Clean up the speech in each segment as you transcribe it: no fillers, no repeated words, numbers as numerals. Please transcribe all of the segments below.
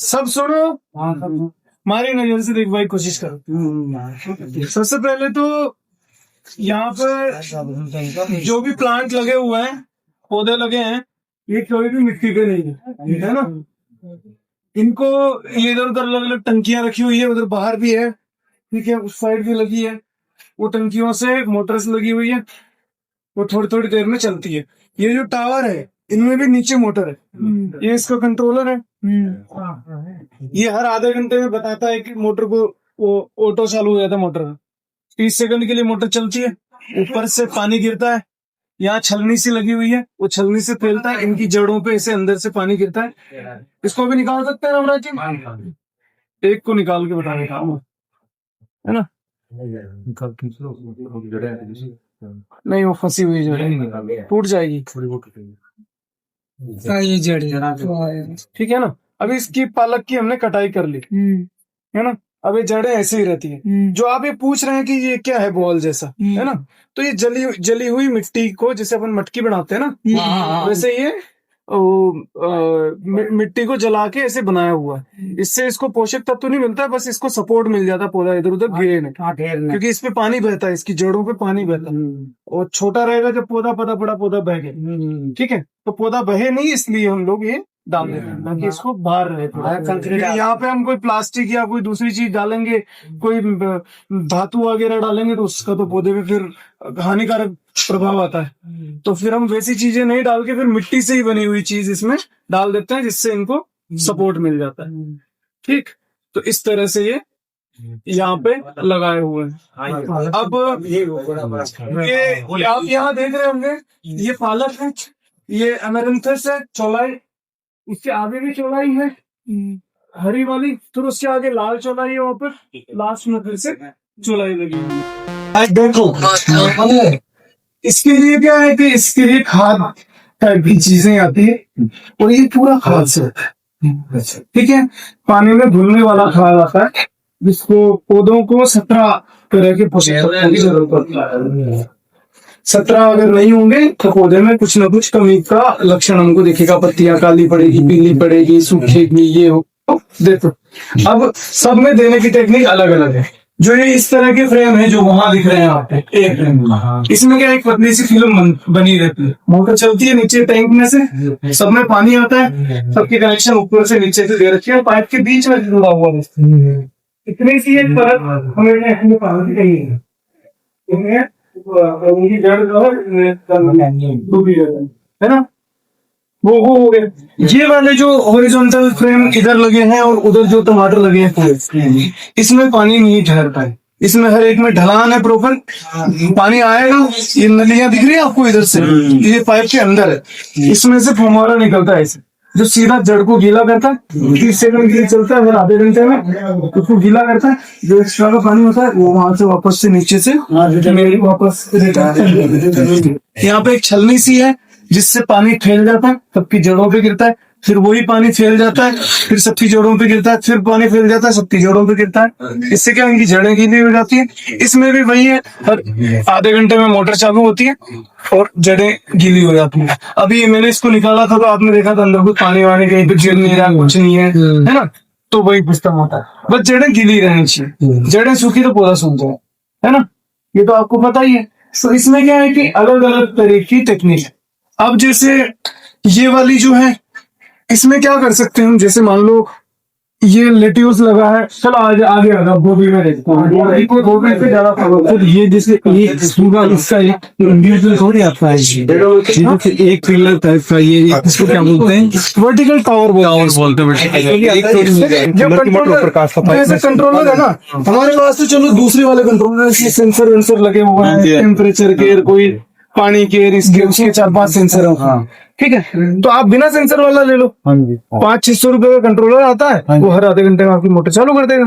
सब सुनो, हमारी नजर से देखने की कोशिश करो। सबसे पहले तो यहाँ पर जो भी प्लांट लगे हुए हैं, पौधे लगे हैं, ये कोई भी मिट्टी पे नहीं है ना। इनको ये इधर उधर अलग अलग टंकियां रखी हुई है, उधर बाहर भी है, ठीक है, उस साइड भी लगी है। वो टंकियों से मोटर्स लगी हुई है, वो थोड़ी थोड़ी देर में चलती है। ये जो टावर है, इनमें भी नीचे मोटर है, ये इसका कंट्रोलर है। ये हर आधे घंटे में बताता है कि मोटर को, वो ऑटो चालू हो जाता है मोटर, 30 सेकंड के लिए मोटर चलती है, ऊपर से पानी गिरता है, यहाँ छलनी सी लगी हुई है, वो छलनी से फैलता है, इनकी जड़ों पे ऐसे अंदर से पानी गिरता है। इसको भी निकाल सकते हैं हमरा जी, एक को निकाल के बता देता हूँ, है ना। नहीं, वो फंसी हुई जड़ टूट जाएगी, ये जड़ ठीक है ना। अभी इसकी पालक की हमने कटाई कर ली, है ना। अब ये जड़ें ऐसे ही रहती है। जो आप ये पूछ रहे हैं कि ये क्या है बॉल जैसा, है ना, तो ये जली हुई मिट्टी को, जैसे अपन मटकी बनाते हैं ना, वैसे ये मिट्टी को जला के ऐसे बनाया हुआ है। इससे इसको पोषक तत्व नहीं मिलता, बस इसको सपोर्ट मिल जाता पौधा इधर उधर गिरे क्योंकि इस पे पानी बहता है, इसकी जड़ों पे पानी बहता है। और छोटा रहेगा जब पौधा, बड़ा पौधा बह गया, ठीक है, तो पौधा बहे नहीं, इसलिए हम लोग ये डाल देते हैं ताकि इसको बाहर रहे थोड़ा। यहाँ पे हम कोई प्लास्टिक या कोई दूसरी चीज डालेंगे, कोई धातु वगैरह डालेंगे, तो उसका तो पौधे पे फिर हानिकारक प्रभाव आता है। तो फिर हम वैसी चीजें नहीं डाल के फिर मिट्टी से ही बनी हुई चीज इसमें डाल देते हैं, जिससे इनको सपोर्ट मिल जाता है। ठीक, तो इस तरह से ये यहाँ पे लगाए हुए हैं। अब ये आप यहाँ देख रहे होंगे, ये पालक है, ये अमेरंथस है, चौलाई, इसके आगे भी चौलाई है हरी वाली, फिर उसके आगे लाल चौलाई है, वहां पर लास्ट में फिर से चौलाई लगी हुई है। देखो, इसके लिए क्या है कि इसके लिए खाद टाइप की चीजें आती है, और ये पूरा खाद से होता है, ठीक है। पानी में घुलने वाला खाद आता है, जिसको पौधों को 17 तरह के पोषक तत्वों की जरूरत पड़ती है। 17 अगर नहीं होंगे तो पौधे में कुछ ना कुछ कमी का लक्षण हमको दिखेगा, पत्तियां काली पड़ेगी, पीली पड़ेगी, सूखेगी, ये हो। देखो, अब सब में देने की टेक्निक अलग अलग है। जो ये इस तरह के फ्रेम है जो वहां दिख रहे हैं आपको, एक फ्रेम, इसमें क्या एक पतली सी फिल्म बनी रहती है, मोटर चलती है नीचे टैंक में से, सब में पानी आता है, सबके कनेक्शन ऊपर से नीचे से दे रखी है, पाइप के बीच में जुड़ा हुआ है। इतनी सी एक परत हमें पानी चाहिए, उनकी जड़ है ना, वो हो गए। ये वाले जो हॉरिजॉन्टल फ्रेम इधर लगे हैं और उधर जो टमाटर लगे हैं, इसमें पानी नहीं ठहरता है, इसमें हर एक में ढलान है प्रॉपर, पानी आएगा। ये नलियां दिख रही है आपको इधर से, ये पाइप के अंदर है, इसमें से फुहारा निकलता है ऐसे, जो सीधा जड़ को गीला करता है, 30 सेकंड के लिए चलता है, फिर आधे घंटे में उसको गीला करता है। जो एक्स्ट्रा का पानी होता है वो वहां से वापस से नीचे से वापस। यहाँ पे एक छलनी सी है जिससे पानी फैल जाता है, सबकी जड़ों पे गिरता है, फिर वही पानी फैल जाता है, फिर सबकी जड़ों पे गिरता है, फिर पानी फैल जाता है, सबकी जड़ों पे गिरता है। इससे क्या इनकी जड़ें गीली हो जाती है। इसमें भी वही है, हर आधे घंटे में मोटर चालू होती है और जड़ें गीली हो जाती है। अभी मैंने इसको निकाला था तो आपने देखा था अंदर कुछ पानी वानी कहीं पे गिर नहीं रहा, कुछ नहीं है, है ना। तो वही सिस्टम होता है, बस जड़ें गीली रहनी चाहिए, जड़ें सूखी तो पौधा सूख जाए, है ना, ये तो आपको पता ही है। तो इसमें क्या है कि अलग अलग तरह की टेक्निक है। अब जैसे ये वाली जो है, इसमें क्या कर सकते हैं हम, जैसे मान लो ये लेट्यूस लगा है, चलो आज आगे आगा गोभी में देखते हैं, गोभी पे ज्यादा फल। ये जैसे पूरा इसका एक इंडिविजुअल थोड़ी आता है, जैसे एक पिलर टाइप का, ये इसको क्या बोलते हैं, वर्टिकल टावर बोलते हैं। जब कंट्रोलर है ना हमारे पास, तो चलो दूसरे वाले कंट्रोलर सेंसर वेंसर लगे हुए हैं, टेम्परेचर केयर, कोई पानी केयर, इसके उसके 4-5 सेंसर है, ठीक है। तो आप बिना सेंसर वाला ले लो, 500-600 रुपए का कंट्रोलर आता है, वो हर आधे घंटे में आपकी मोटर चालू कर देगा,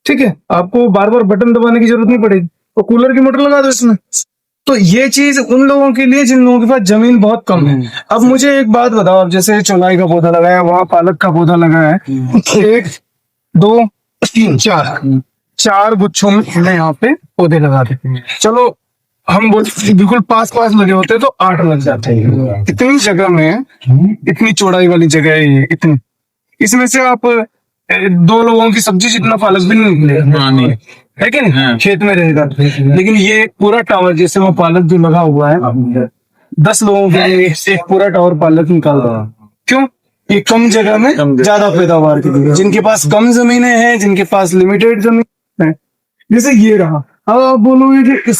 ठीक है। आपको बार बार बटन दबाने की जरूरत नहीं पड़ेगी, तो कूलर की मोटर लगा दो इसमें। तो ये चीज उन लोगों के लिए जिन लोगों के पास जमीन बहुत कम है। अब मुझे एक बात बताओ, अब जैसे चौलाई का पौधा लगाया, वहां पालक का पौधा लगाया है, 1 2 3 4 गुच्छों में यहाँ पे पौधे लगा देते हैं। चलो हम बिल्कुल पास लगे होते तो 8 लग जाते हैं। इतनी जगह में, इतनी चौड़ाई वाली जगह है ये, इतनी इसमें से आप दो लोगों की सब्जी जितना पालक भी नहीं निकलेगा। हाँ, नहीं। है कि नहीं? हाँ। खेत में रहेगा। लेकिन ये पूरा टावर जैसे वो पालक जो लगा हुआ है 10 लोगों के लिए एक पूरा टावर पालक निकाल रहा है। क्यों? ये कम जगह में ज्यादा पैदावार के लिए, जिनके पास कम जमीनें हैं, जिनके पास लिमिटेड जमीन है, जैसे ये रहा। अब आप बोलोगे कि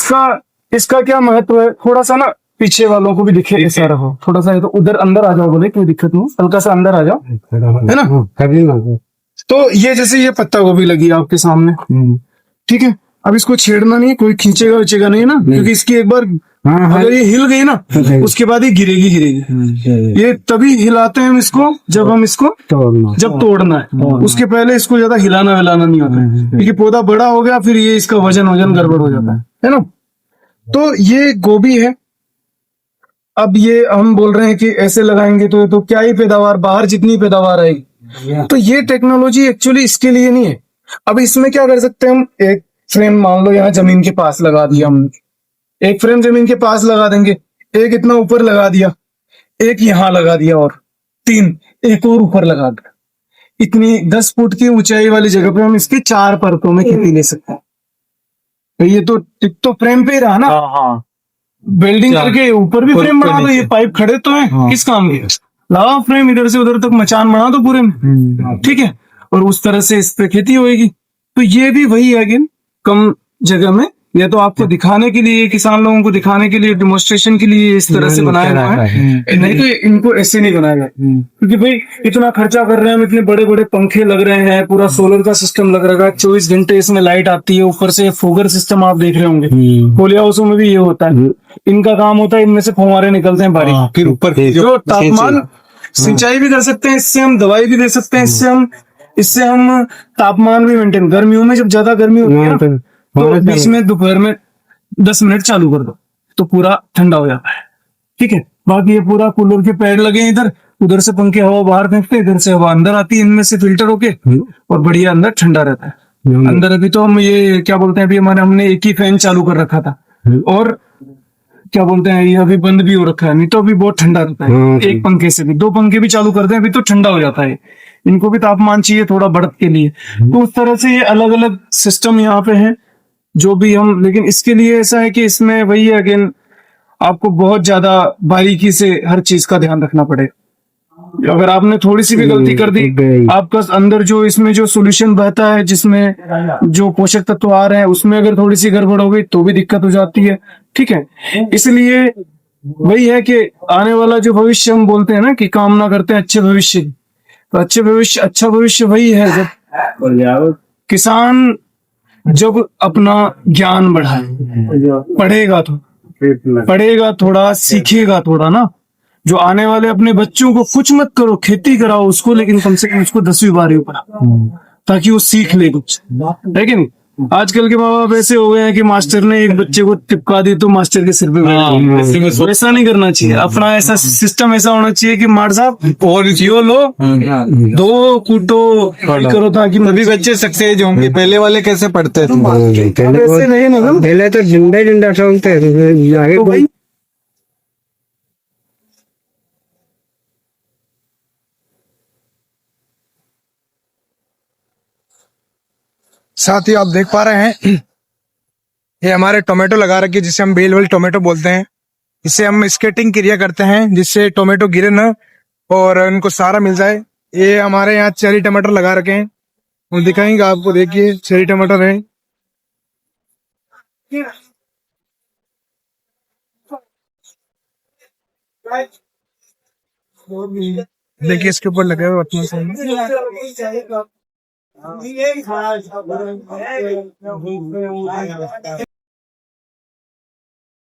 इसका क्या महत्व है? थोड़ा सा ना पीछे वालों को भी दिखे ऐसा रहो, थोड़ा सा है तो उधर अंदर आ जाओ, बोले कोई दिक्कत नहीं, हल्का सा अंदर आ जाओ, है ना? तो ये जैसे ये पत्ता गोभी लगी आपके सामने, ठीक है। अब इसको छेड़ना नहीं, कोई खींचेगा उचेगा नहीं ना, क्योंकि इसकी एक बार अगर ये हिल गई ना उसके बाद ही गिरेगी। ये तभी हिलाते हैं हम इसको जब हम इसको तोड़ना है, उसके पहले इसको ज्यादा हिलाना विलाना नहीं होता है, क्योंकि पौधा बड़ा हो गया फिर ये इसका वजन गड़बड़ हो जाता है ना? तो ये गोभी है। अब ये हम बोल रहे हैं कि ऐसे लगाएंगे तो क्या ही पैदावार, बाहर जितनी पैदावार आएगी। तो ये टेक्नोलॉजी एक्चुअली इसके लिए नहीं है। अब इसमें क्या कर सकते हैं हम, एक फ्रेम मान लो यहाँ जमीन के पास लगा दिया हमने, एक फ्रेम जमीन के पास लगा देंगे, एक इतना ऊपर लगा दिया, एक यहाँ लगा दिया, और 3 एक और ऊपर लगा दिया। इतनी 10 फुट की ऊंचाई वाली जगह पे हम इसकी 4 परतों में खेती ले सकते हैं। तो ये तो एक तो फ्रेम पे ही रहा ना, बिल्डिंग करके ऊपर भी फ्रेम बना दो, ये पाइप खड़े तो है किस काम के, लाओ फ्रेम इधर से उधर तक मचान बना दो पूरे में, ठीक है, और उस तरह से इस पे खेती होगी। तो ये भी वही है कि कम जगह में, ये तो आपको दिखाने के लिए, किसान लोगों को दिखाने के लिए, डेमोन्स्ट्रेशन के लिए इस तरह से बनाया हुआ है, नहीं तो इनको ऐसे नहीं बनाया गया। क्योंकि भाई इतना खर्चा कर रहे हैं हम, इतने बड़े बड़े पंखे लग रहे हैं, पूरा सोलर का सिस्टम लग रहा है, 24 घंटे इसमें लाइट आती है, ऊपर से फोगर सिस्टम आप देख रहे होंगे, पोली हाउसों में भी ये होता है। इनका काम होता है, इनमें से फुहारे निकलते हैं बारीक, फिर ऊपर जो तापमान, सिंचाई भी कर सकते हैं इससे, हम दवाई भी दे सकते हैं इससे हम तापमान भी मेंटेन, गर्मियों में जब ज्यादा गर्मी होती है ना, तो बीच में दोपहर में 10 मिनट चालू कर दो तो पूरा ठंडा हो जाता है, ठीक है। बाकी ये पूरा कूलर के पैड लगे हैं इधर, उधर से पंखे हवा बाहर फेंकते हैं, इधर से हवा अंदर आती है, इनमें से फिल्टर होके और बढ़िया अंदर ठंडा रहता है। अंदर अभी तो हम ये क्या बोलते हैं, अभी हमने एक ही फैन चालू कर रखा था, और क्या बोलते हैं ये अभी बंद भी हो रखा है, नहीं तो अभी बहुत ठंडा रहता है। एक पंखे से भी, 2 पंखे भी चालू कर दें अभी तो ठंडा हो जाता है। इनको भी तापमान चाहिए थोड़ा बढ़त के लिए, तो उस तरह से ये अलग अलग सिस्टम यहाँ पे है जो भी हम, लेकिन इसके लिए ऐसा है कि इसमें वही है, अगेन आपको बहुत ज्यादा बारीकी से हर चीज का ध्यान रखना पड़ेगा। अगर आपने थोड़ी सी भी गलती कर दी, आपका अंदर जो इसमें जो सोल्यूशन बहता है, जिसमें जो पोषक तत्व आ रहे हैं, उसमें अगर थोड़ी सी गड़बड़ हो गई तो भी दिक्कत हो जाती है, ठीक है। इसलिए वही है कि आने वाला जो भविष्य हम बोलते हैं ना कि कामना करते हैं अच्छे भविष्य, तो अच्छा भविष्य वही है जब किसान जब अपना ज्ञान बढ़ाए, पढ़ेगा थोड़ा, सीखेगा थोड़ा ना, जो आने वाले अपने बच्चों को कुछ मत करो, खेती कराओ उसको, लेकिन कम से कम उसको 10वीं 12वीं पढ़ाओ ताकि वो सीख ले कुछ, है कि नहीं। आजकल के माँ बाप ऐसे हो गए हैं कि मास्टर ने एक बच्चे को टिपका दी तो मास्टर के सिर पे ऐसा नहीं करना चाहिए। अपना ऐसा सिस्टम ऐसा होना चाहिए कि मार साहब और यो लो, 2 कूटो करो ताकि अभी बच्चे सक्सेस होंगे। पहले वाले कैसे पढ़ते थे? ऐसे नहीं ना, पहले तो जिंदा सोचते थे। साथ ही आप देख पा रहे हैं ये हमारे टोमेटो लगा रखी है, जिसे हम बेल वाली टोमेटो बोलते हैं। इसे हम स्केटिंग क्रिया करते हैं जिससे टोमेटो गिरे ना और उनको सहारा मिल जाए। ये हमारे यहाँ चेरी टमाटर लगा रखे हैं, हम दिखाएंगे आपको। देखिए चेरी टमाटर है, देखिए इसके ऊपर लगे हुए